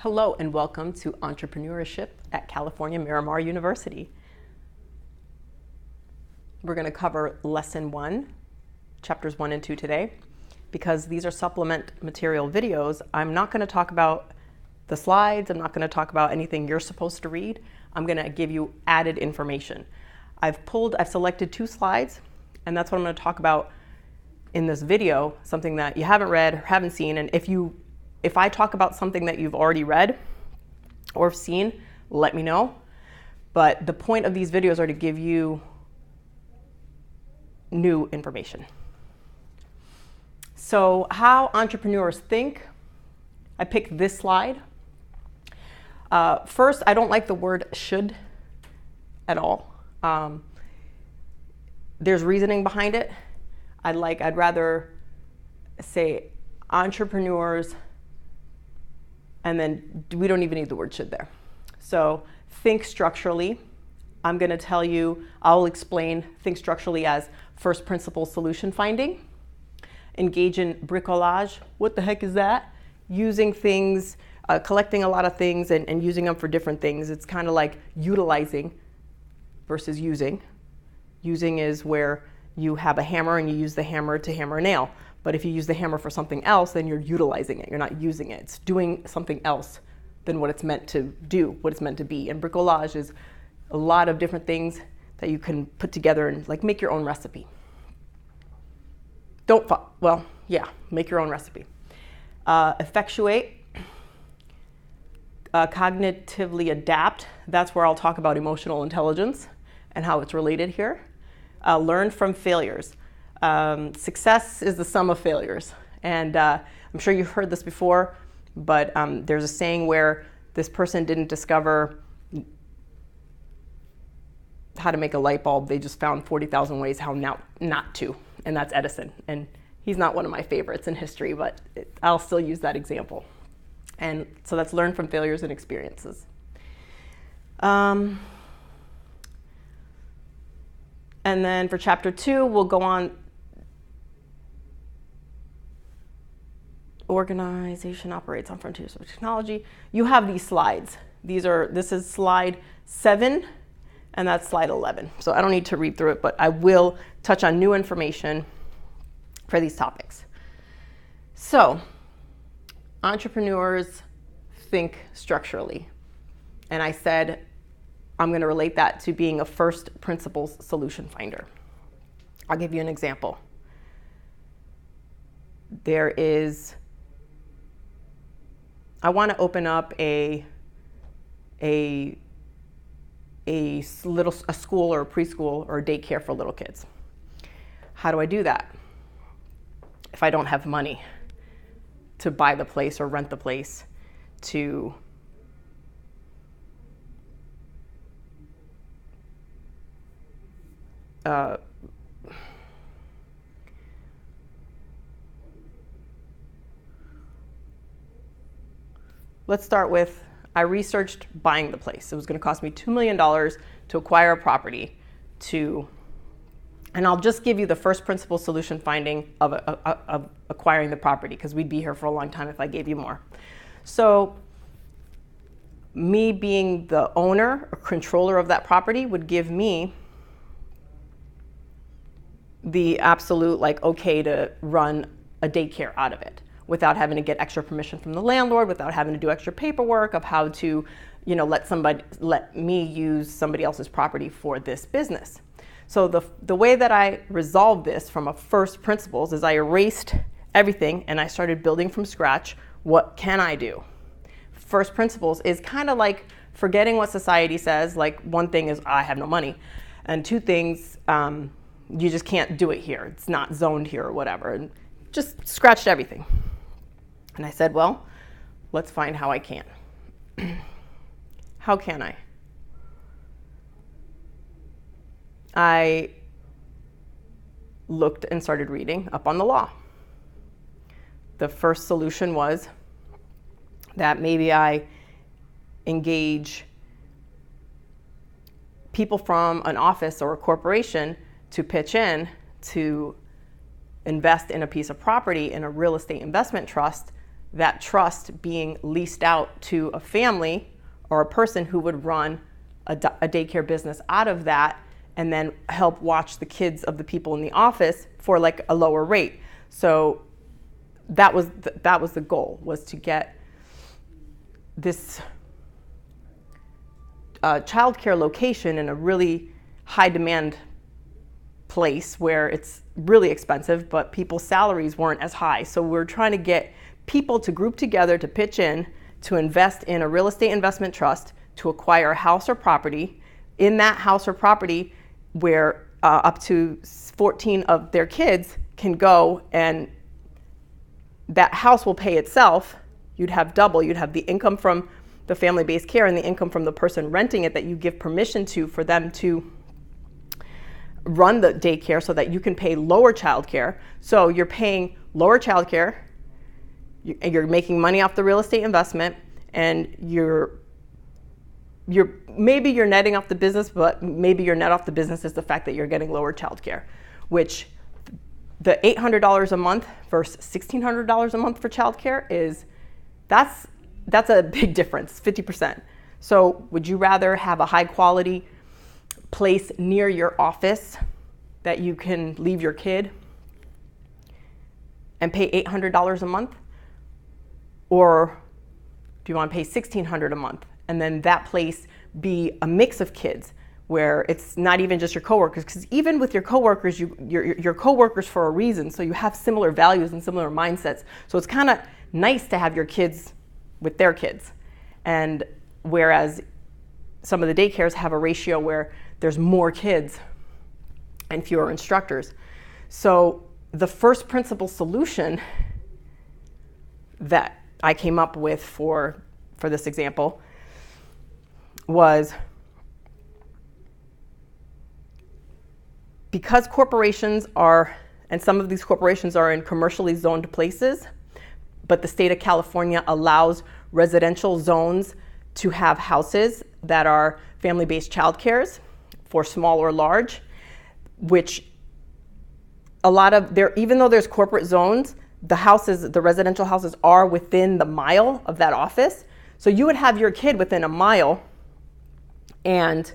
Hello and welcome to Entrepreneurship at California Miramar University. We're going to cover Lesson 1, Chapters 1 and 2 today. Because these are supplement material videos, I'm not going to talk about the slides, I'm not going to talk about anything you're supposed to read. I'm going to give you added information. I've selected 2 slides, and that's what I'm going to talk about in this video, something that you haven't read or haven't seen. And if I talk about something that you've already read or seen, let me know. But the point of these videos are to give you new information. So how entrepreneurs think. I picked this slide. First, I don't like the word should at all. There's reasoning behind it. I'd rather say entrepreneurs, and then we don't even need the word should there. So think structurally. I'm going to tell you, I'll explain think structurally as first principle solution finding. Engage in bricolage. What the heck is that? Using things, collecting a lot of things and using them for different things. It's kind of like utilizing versus using. Using is where you have a hammer and you use the hammer to hammer a nail. But if you use the hammer for something else, then you're utilizing it. You're not using it. It's doing something else than what it's meant to do, what it's meant to be. And bricolage is a lot of different things that you can put together and like make your own recipe. Make your own recipe. Effectuate, cognitively adapt. That's where I'll talk about emotional intelligence and how it's related here. Learn from failures. Success is the sum of failures. And I'm sure you've heard this before, but there's a saying where this person didn't discover how to make a light bulb. They just found 40,000 ways how not to. And that's Edison. And he's not one of my favorites in history, but I'll still use that example. And so that's learn from failures and experiences. And then for chapter 2, we'll go on organization operates on frontiers of technology. You have these slides. This is slide 7 and that's slide 11. So I don't need to read through it, but I will touch on new information for these topics. So entrepreneurs think structurally. And I said I'm going to relate that to being a first principles solution finder. I'll give you an example. I want to open up a school or a preschool or a daycare for little kids. How do I do that if I don't have money to buy the place or rent the place to let's start with, I researched buying the place. It was going to cost me $2 million to acquire a property and I'll just give you the first principle solution finding of acquiring the property, because we'd be here for a long time if I gave you more. So me being the owner or controller of that property would give me the absolute okay to run a daycare out of it, without having to get extra permission from the landlord, without having to do extra paperwork of how to, let me use somebody else's property for this business. So the way that I resolved this from a first principles is I erased everything and I started building from scratch. What can I do? First principles is kind of like forgetting what society says. Like one thing is I have no money, and 2 things, you just can't do it here. It's not zoned here or whatever. And just scratched everything. And I said, well, let's find how I can. How can I? I looked and started reading up on the law. The first solution was that maybe I engage people from an office or a corporation to pitch in to invest in a piece of property in a real estate investment trust that trust being leased out to a family or a person who would run a daycare business out of that and then help watch the kids of the people in the office for like a lower rate. So that was the goal, was to get this childcare location in a really high demand place where it's really expensive, but people's salaries weren't as high. So we're trying to get people to group together to pitch in to invest in a real estate investment trust to acquire a house or property. In that house or property, where up to 14 of their kids can go, and that house will pay itself. You'd have double. You'd have the income from the family-based care and the income from the person renting it that you give permission to for them to run the daycare, so that you can pay lower childcare. So you're paying lower childcare, you're making money off the real estate investment, and maybe you're netting off the business, but maybe your net off the business is the fact that you're getting lower childcare, which the $800 a month versus $1,600 a month for childcare that's a big difference, 50%. So would you rather have a high quality place near your office that you can leave your kid and pay $800 a month? Or do you want to pay $1,600 a month and then that place be a mix of kids where it's not even just your coworkers? Because even with your coworkers, you're coworkers for a reason, so you have similar values and similar mindsets. So it's kind of nice to have your kids with their kids. And whereas some of the daycares have a ratio where there's more kids and fewer instructors. So the first principle solution that I came up with for this example was, because corporations are, and some of these corporations are in commercially zoned places, but the state of California allows residential zones to have houses that are family-based childcares for small or large, which a lot of even though there's corporate zones, the residential houses are within the mile of that office. So you would have your kid within a mile and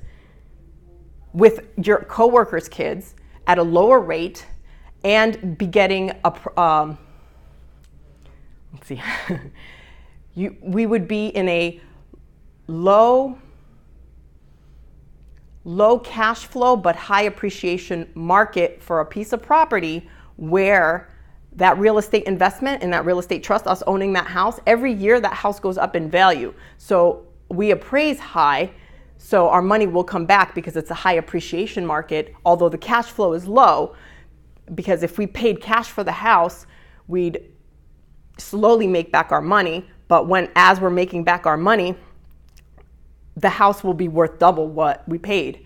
with your coworkers' kids at a lower rate and be getting we would be in a low cash flow but high appreciation market for a piece of property, where that real estate investment and that real estate trust, us owning that house, every year that house goes up in value. So we appraise high, so our money will come back because it's a high appreciation market, although the cash flow is low, because if we paid cash for the house, we'd slowly make back our money. But as we're making back our money, the house will be worth double what we paid.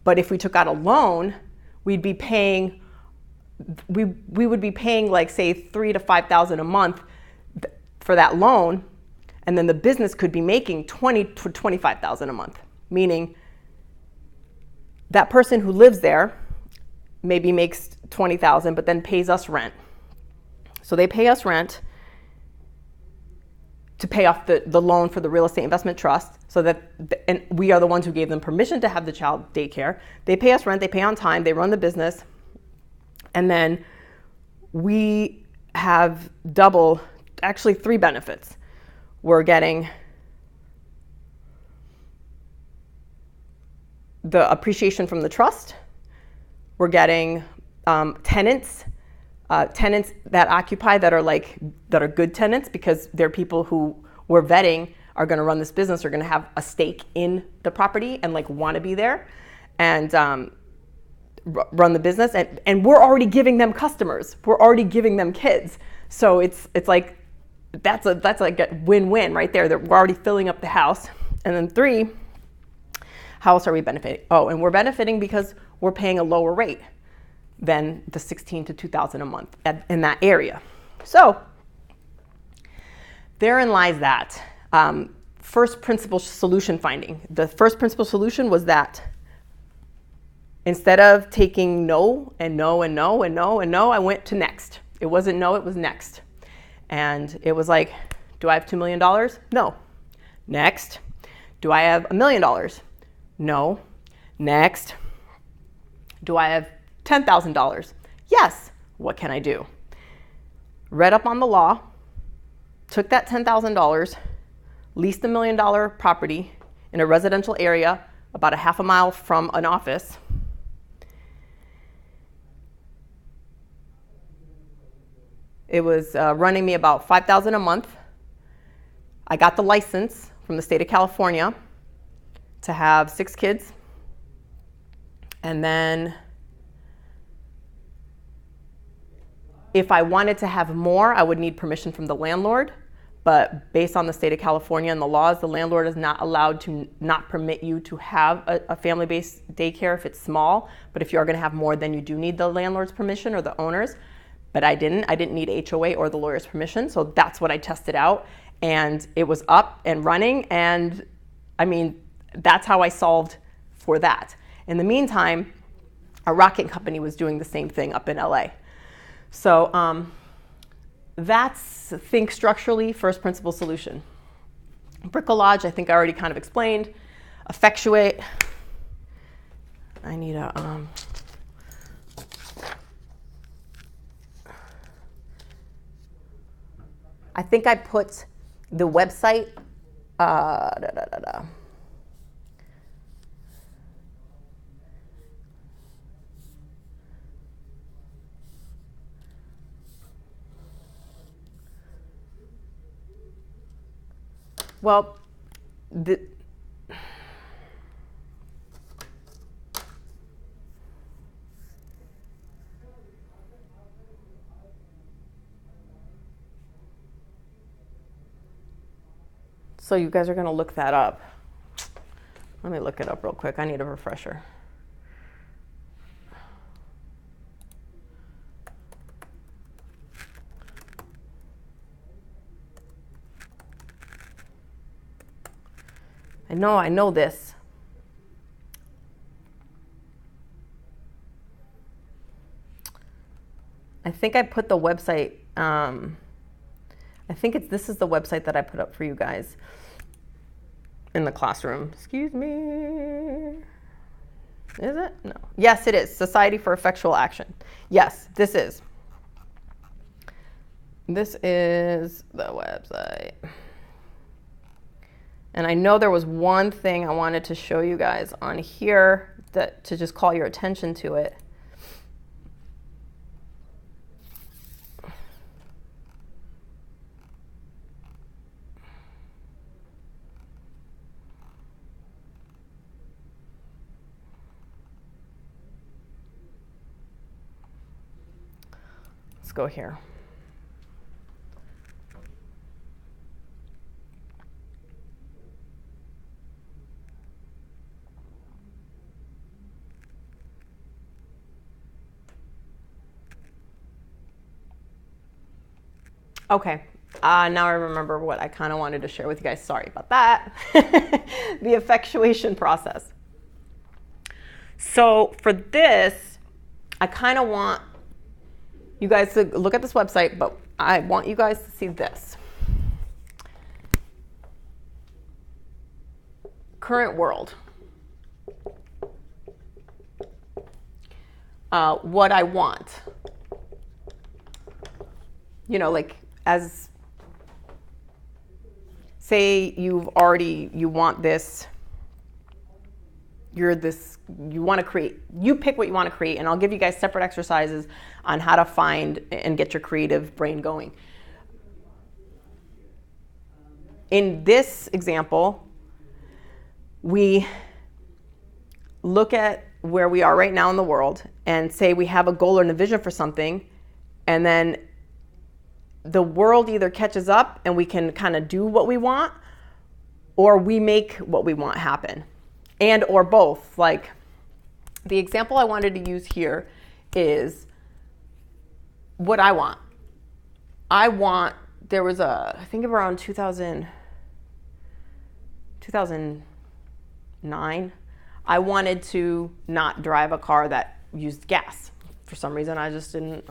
But if we took out a loan, we'd be paying, we would be paying like say $3,000 to $5,000 a month for that loan, and then the business could be making $20,000 to $25,000 a month. Meaning that person who lives there maybe makes $20,000, but then pays us rent. So they pay us rent to pay off the loan for the real estate investment trust, so that and we are the ones who gave them permission to have the child daycare. They pay us rent, they pay on time, they run the business, and then we have actually three benefits. We're getting the appreciation from the trust. We're getting tenants that occupy that are good tenants, because they're people who we're vetting are going to run this business, are going to have a stake in the property and want to be there and run the business. And we're already giving them customers. We're already giving them kids. So it's like that's like a win-win right there. We're already filling up the house. And then three, how else are we benefiting? Oh, and we're benefiting because we're paying a lower rate than the $16,000 to $2,000 a month in that area. So therein lies that first principle solution finding. The first principle solution was that instead of taking no and no and no and no and no, I went to next. It wasn't no, it was next. And it was like, do I have $2 million? No. Next. Do I have $1 million? No. Next. Do I have $10,000? Yes. What can I do? Read up on the law, took that $10,000, leased $1 million property in a residential area about a half a mile from an office. It was running me about $5,000 a month. I got the license from the state of California to have 6 kids. And then if I wanted to have more, I would need permission from the landlord. But based on the state of California and the laws, the landlord is not allowed to not permit you to have a family-based daycare if it's small. But if you are going to have more, then you do need the landlord's permission or the owner's. But I didn't need HOA or the lawyer's permission. So that's what I tested out. And it was up and running. And I mean, that's how I solved for that. In the meantime, a rocket company was doing the same thing up in LA. So that's think structurally, first principle solution. Bricolage, I think I already kind of explained. Effectuate. I need a... I think I put the website, well, so you guys are going to look that up. Let me look it up real quick. I need a refresher. I know this. I think I put the website, I think this is the website that I put up for you guys in the classroom. Excuse me. Is it? No. Yes, it is. Society for Effectual Action. Yes, this is. This is the website. And I know there was one thing I wanted to show you guys on here to just call your attention to it. Let's go here. Okay, now I remember what I kind of wanted to share with you guys. Sorry about that. The effectuation process. So for this, I kind of want you guys to look at this website, but I want you guys to see this. Current world. What I want. You know, like, as say you want this, you want to create, you pick what you want to create, and I'll give you guys separate exercises on how to find and get your creative brain going. In this example, we look at where we are right now in the world and say we have a goal or a vision for something, and then the world either catches up and we can kind of do what we want, or we make what we want happen, and or both. Like, the example I wanted to use here is what I want. There was I think around 2009, I wanted to not drive a car that used gas. For some reason, I just didn't,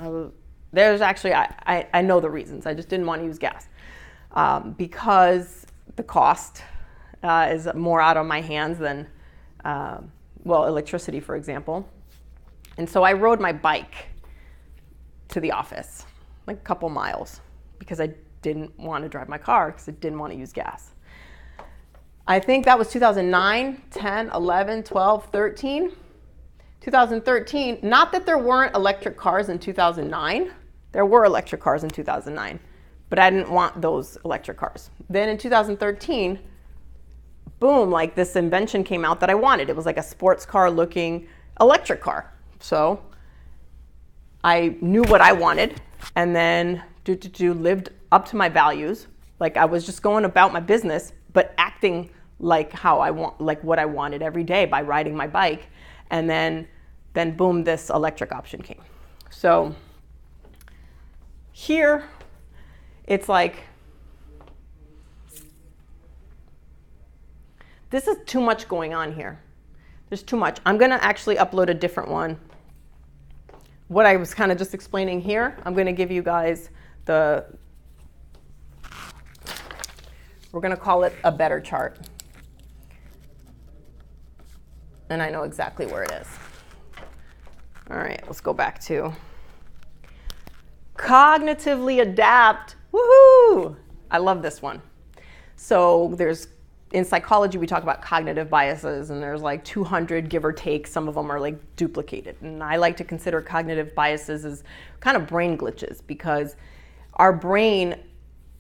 there's actually, I know the reasons. I just didn't want to use gas because the cost is more out of my hands than, electricity, for example. And so I rode my bike to the office, like a couple miles, because I didn't want to drive my car because I didn't want to use gas. I think that was 2009, 10, 11, 12, 13. 2013, not that there weren't electric cars in 2009. There were electric cars in 2009, but I didn't want those electric cars. Then in 2013, boom, like this invention came out that I wanted. It was like a sports car looking electric car. So I knew what I wanted and then lived up to my values. Like I was just going about my business, but acting like how I want, like what I wanted every day by riding my bike. And then boom, this electric option came. So here, it's like, this is too much going on here. There's too much. I'm gonna actually upload a different one. What I was kind of just explaining here, I'm gonna give you guys we're gonna call it a better chart. And I know exactly where it is. All right, let's go back to cognitively adapt. Woohoo! I love this one. So in psychology, we talk about cognitive biases, and there's like 200, give or take. Some of them are like duplicated. And I like to consider cognitive biases as kind of brain glitches, because our brain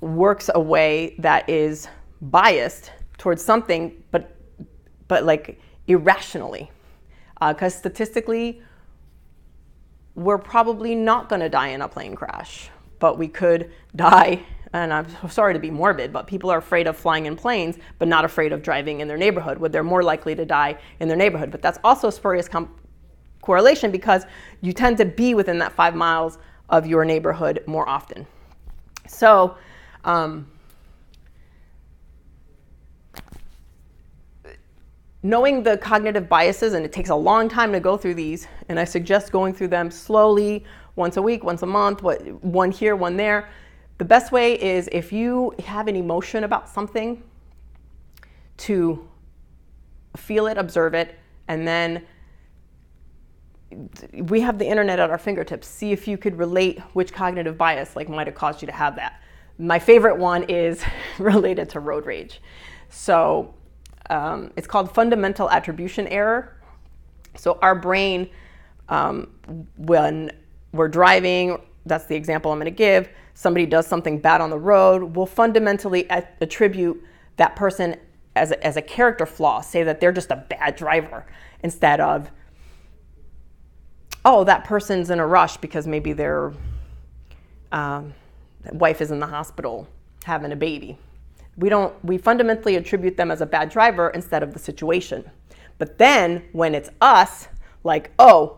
works a way that is biased towards something, but like irrationally. Because statistically, we're probably not going to die in a plane crash, but we could die. And I'm sorry to be morbid, but people are afraid of flying in planes, but not afraid of driving in their neighborhood, where they're more likely to die in their neighborhood. But that's also a spurious correlation, because you tend to be within that 5 miles of your neighborhood more often. So, knowing the cognitive biases, and it takes a long time to go through these, and I suggest going through them slowly, once a week, once a month, one here, one there. The best way is, if you have an emotion about something, to feel it, observe it, and then we have the internet at our fingertips. See if you could relate which cognitive bias might have caused you to have that. My favorite one is related to road rage. So it's called fundamental attribution error. So our brain, when we're driving, that's the example I'm going to give, somebody does something bad on the road, we'll fundamentally attribute that person as a character flaw, say that they're just a bad driver, instead of, oh, that person's in a rush because maybe their wife is in the hospital having a baby. We fundamentally attribute them as a bad driver instead of the situation. But then when it's us, like, oh,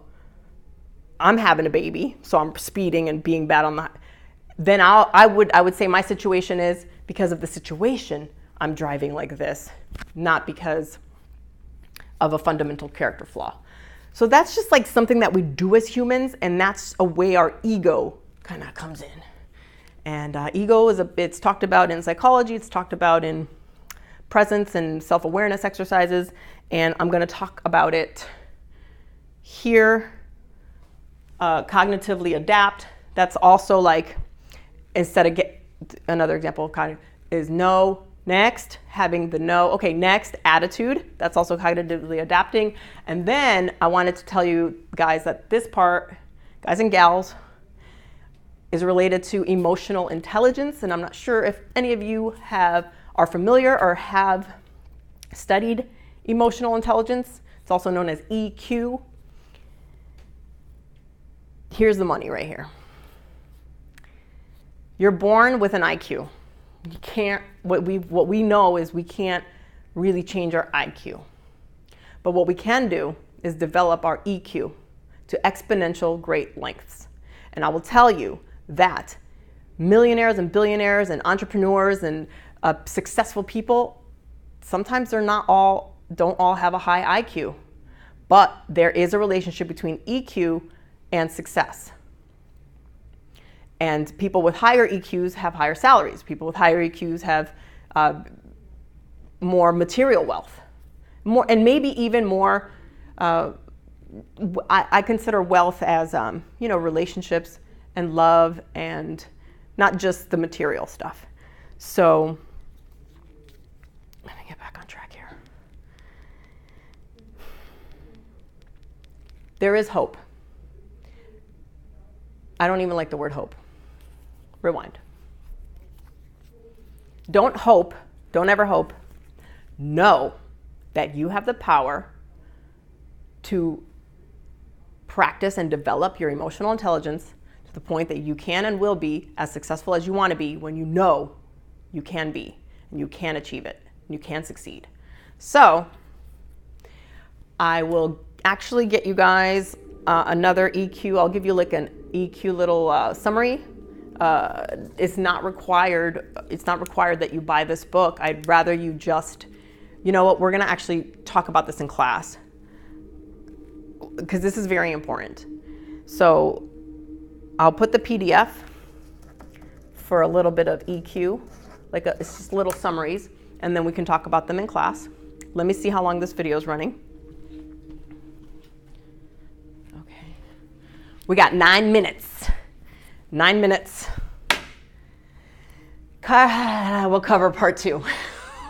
I'm having a baby, so I'm speeding and being bad on the, then I would say my situation is because of the situation I'm driving like this, not because of a fundamental character flaw. So that's just like something that we do as humans, and that's a way our ego kind of comes in. And ego it's talked about in psychology, it's talked about in presence and self-awareness exercises, and I'm going to talk about it here. Cognitively adapt. That's also like, instead of another example of cognitive is no, next, having the no, okay, next, attitude. That's also cognitively adapting. And then I wanted to tell you guys that this part, guys and gals, is related to emotional intelligence. And I'm not sure if any of you are familiar or have studied emotional intelligence. It's also known as EQ. Here's the money right here. You're born with an IQ. You can't, what we know is we can't really change our IQ. But what we can do is develop our EQ to exponential great lengths. And I will tell you that millionaires and billionaires and entrepreneurs and successful people, sometimes don't all have a high IQ. But there is a relationship between EQ and success. And people with higher EQs have higher salaries. People with higher EQs have more material wealth, more, and maybe even more. I consider wealth as relationships and love, and not just the material stuff. So let me get back on track here. There is hope. I don't even like the word hope. Rewind. Don't hope, don't ever hope. Know that you have the power to practice and develop your emotional intelligence to the point that you can and will be as successful as you want to be when you know you can be and you can achieve it and you can succeed. So I will actually get you guys another EQ. I'll give you like an EQ little summary. It's not required that you buy this book. I'd rather you just, you know what, we're going to actually talk about this in class because this is very important. So I'll put the PDF for a little bit of EQ, it's just little summaries, and then we can talk about them in class. Let me see how long this video is running. Okay. We got 9 minutes. 9 minutes. We'll cover part 2.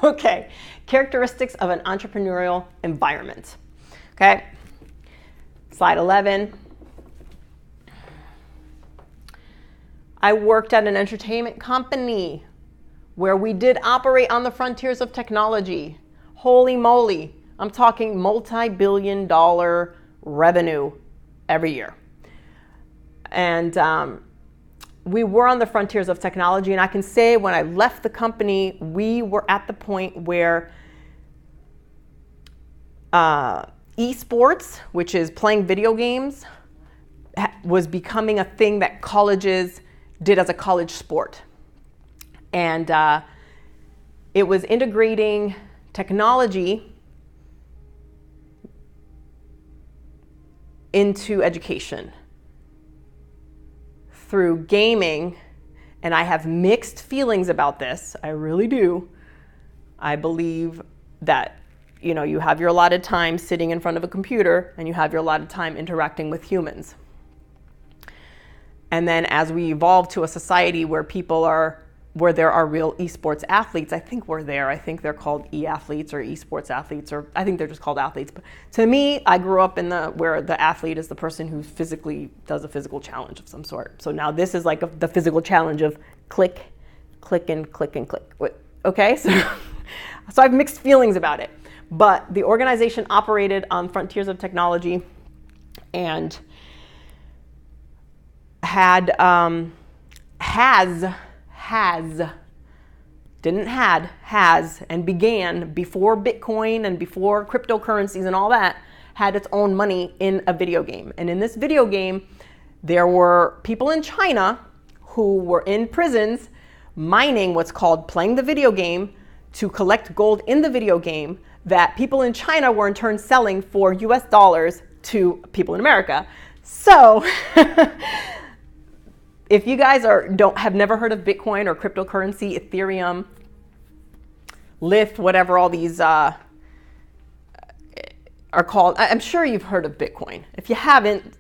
Okay. Characteristics of an entrepreneurial environment. Okay. Slide 11. I worked at an entertainment company where we did operate on the frontiers of technology. Holy moly. I'm talking multi-billion-dollar revenue every year. And we were on the frontiers of technology. And I can say when I left the company, we were at the point where esports, which is playing video games, was becoming a thing that colleges did as a college sport. And it was integrating technology into education through gaming. And I have mixed feelings about this. I really do. I believe that you have your allotted time sitting in front of a computer and you have your allotted time interacting with humans. And then as we evolve to a society where where there are real esports athletes, I think we're there. I think they're called e-athletes or esports athletes, or I think they're just called athletes. But to me, I grew up where the athlete is the person who physically does a physical challenge of some sort. So now this is like the physical challenge of click, click, and click, and click. Okay, so I have mixed feelings about it. But the organization operated on frontiers of technology and has and began before Bitcoin and before cryptocurrencies and all that, had its own money in a video game. And in this video game, there were people in China who were in prisons mining what's called playing the video game to collect gold in the video game that people in China were in turn selling for US dollars to people in America. So if you guys have never heard of Bitcoin or cryptocurrency, Ethereum, Lith, whatever all these are called, I'm sure you've heard of Bitcoin. If you haven't,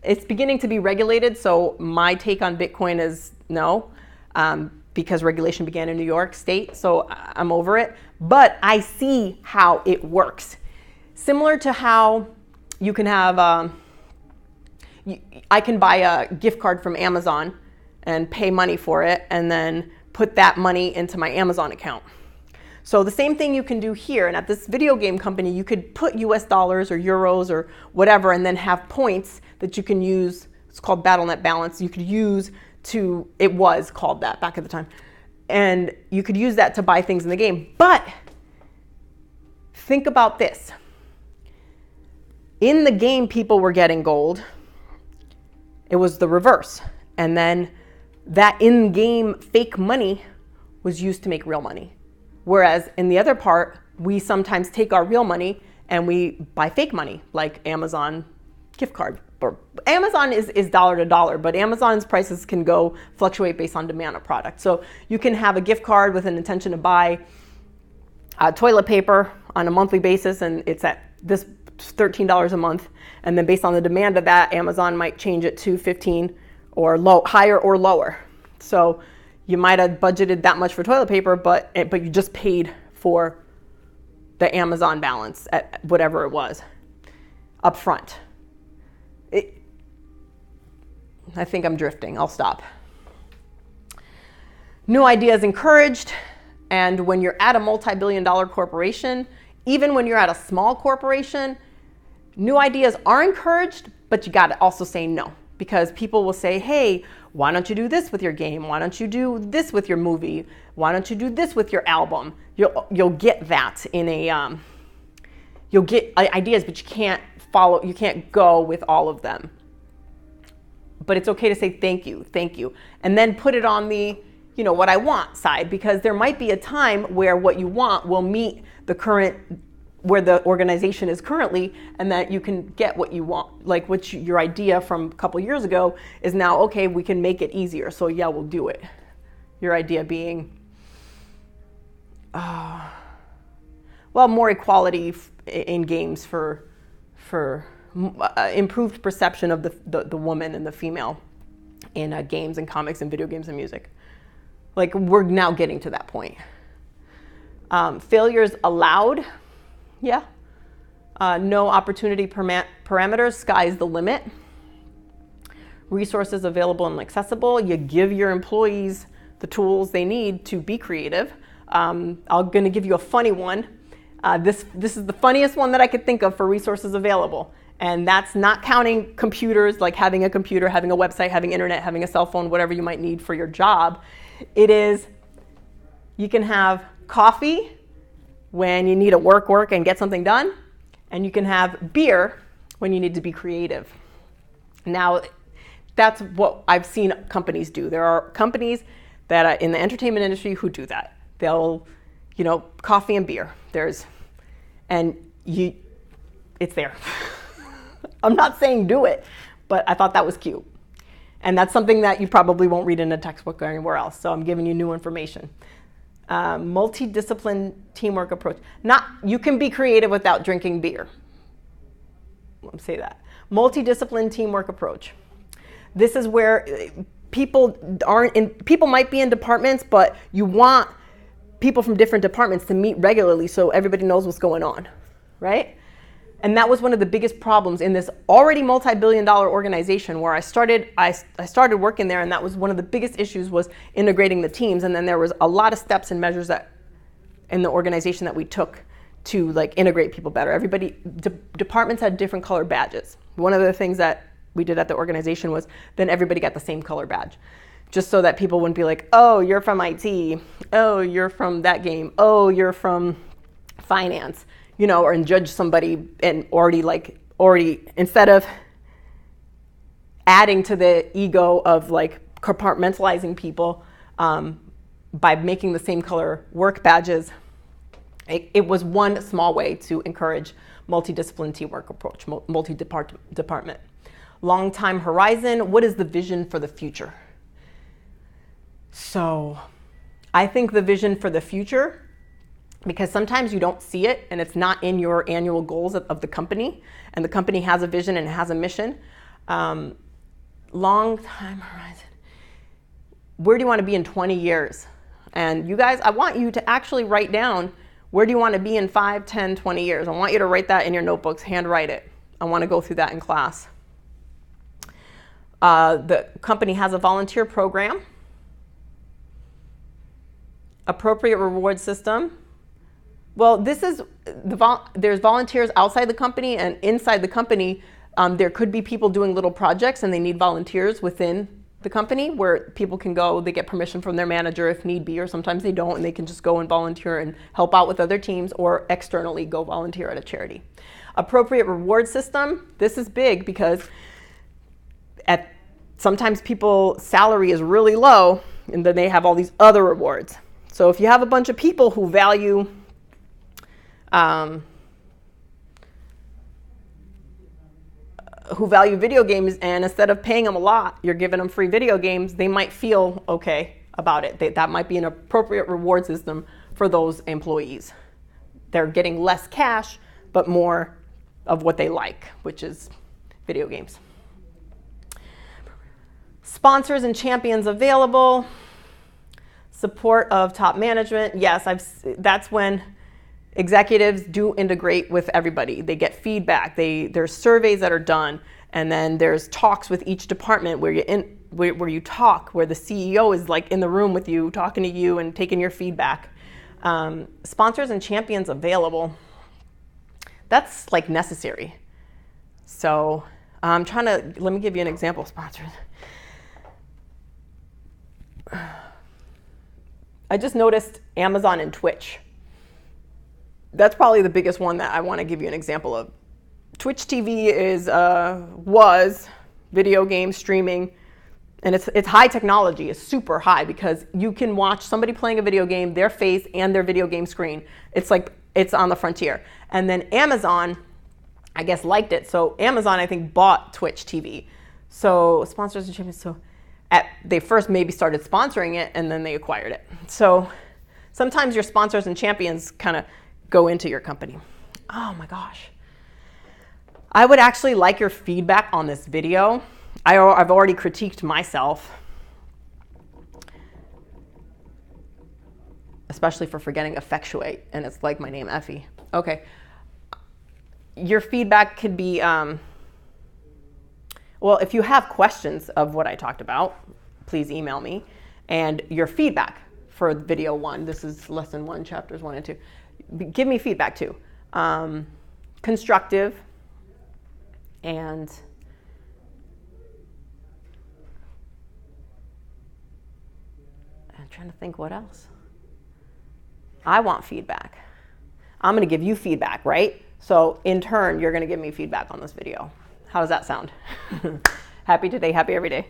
it's beginning to be regulated. So my take on Bitcoin is no, because regulation began in New York State. So I'm over it. But I see how it works. Similar to how you can have, I can buy a gift card from Amazon and pay money for it and then put that money into my Amazon account. So the same thing you can do here. And at this video game company, you could put US dollars or euros or whatever and then have points that you can use. It's called BattleNet Balance. You could use it was called that back at the time. And you could use that to buy things in the game. But think about this. In the game, people were getting gold. It was the reverse. And then that in-game fake money was used to make real money. Whereas in the other part, we sometimes take our real money and we buy fake money, like Amazon gift card Amazon is dollar to dollar, but Amazon's prices can fluctuate based on demand of product. So you can have a gift card with an intention to buy toilet paper on a monthly basis, and it's at this $13 a month. And then based on the demand of that, Amazon might change it to $15 or higher or lower. So you might have budgeted that much for toilet paper, but you just paid for the Amazon balance at whatever it was up front. I think I'm drifting. I'll stop. New ideas encouraged. And when you're at a multi-billion-dollar corporation, even when you're at a small corporation, new ideas are encouraged, but you got to also say no, because people will say, hey, why don't you do this with your game? Why don't you do this with your movie? Why don't you do this with your album? You'll get that in a, you'll get ideas, but you can't go with all of them. But it's okay to say thank you, and then put it on the, what I want side, because there might be a time where what you want will meet the current, where the organization is currently, and that you can get what you want. Like your idea from a couple years ago is now, okay, we can make it easier. So yeah, we'll do it. Your idea being, more equality in games for improved perception of the woman and the female in games and comics and video games and music. Like, we're now getting to that point. Failures allowed. Yeah. No opportunity parameters. Sky's the limit. Resources available and accessible. You give your employees the tools they need to be creative. I'm going to give you a funny one. This is the funniest one that I could think of for resources available. And that's not counting computers, like having a computer, having a website, having internet, having a cell phone, whatever you might need for your job. It is, you can have coffee when you need to work and get something done. And you can have beer when you need to be creative. Now, that's what I've seen companies do. There are companies that are in the entertainment industry who do that. They'll, coffee and beer. It's there. I'm not saying do it, but I thought that was cute. And that's something that you probably won't read in a textbook or anywhere else. So I'm giving you new information. Multidiscipline teamwork approach. You can be creative without drinking beer. Let me say that. Multidiscipline teamwork approach. This is where people might be in departments, but you want people from different departments to meet regularly so everybody knows what's going on, right? And that was one of the biggest problems in this already multi-billion-dollar organization where I started working there, and that was one of the biggest issues, was integrating the teams. And then there was a lot of steps and measures that in the organization that we took to integrate people better. Departments had different color badges. One of the things that we did at the organization was then everybody got the same color badge, just so that people wouldn't be like, oh, you're from IT, oh, you're from that game, oh, you're from finance. Or judge somebody and already instead of adding to the ego of compartmentalizing people by making the same color work badges, it was one small way to encourage multidiscipline teamwork approach, multi-department. Long time horizon, what is the vision for the future? So I think the vision for the future, because sometimes you don't see it and it's not in your annual goals of the company, and the company has a vision and has a mission. Long time horizon. Where do you want to be in 20 years? And you guys, I want you to actually write down, where do you want to be in 5, 10, 20 years? I want you to write that in your notebooks, handwrite it. I want to go through that in class. The company has a volunteer program, appropriate reward system. Well, there's volunteers outside the company, and inside the company, there could be people doing little projects, and they need volunteers within the company where people can go. They get permission from their manager if need be, or sometimes they don't, and they can just go and volunteer and help out with other teams, or externally go volunteer at a charity. Appropriate reward system. This is big because sometimes people's salary is really low, and then they have all these other rewards. So if you have a bunch of people who value who value video games, and instead of paying them a lot, you're giving them free video games, they might feel okay about it. That might be an appropriate reward system for those employees. They're getting less cash, but more of what they like, which is video games. Sponsors and champions available. Support of top management. Yes, that's when executives do integrate with everybody. They get feedback. There's surveys that are done, and then there's talks with each department where you talk, where the CEO is like in the room with you, talking to you and taking your feedback. Sponsors and champions available. That's like necessary. So let me give you an example of sponsors. I just noticed Amazon and Twitch. That's probably the biggest one that I want to give you an example of. Twitch TV was video game streaming, and it's high technology. It's super high because you can watch somebody playing a video game, their face and their video game screen. It's like it's on the frontier. And then Amazon, I guess, liked it. So Amazon, I think, bought Twitch TV. So sponsors and champions. So they first maybe started sponsoring it, and then they acquired it. So sometimes your sponsors and champions kind of go into your company. Oh my gosh. I would actually like your feedback on this video. I've already critiqued myself, especially for forgetting effectuate, and it's like my name, Effie. Okay. Your feedback could be, well, if you have questions of what I talked about, please email me. And your feedback for video 1, this is lesson 1, chapters 1 and 2. Give me feedback too. Constructive, and I'm trying to think what else. I want feedback. I'm going to give you feedback, right? So in turn, you're going to give me feedback on this video. How does that sound? Happy today, happy every day.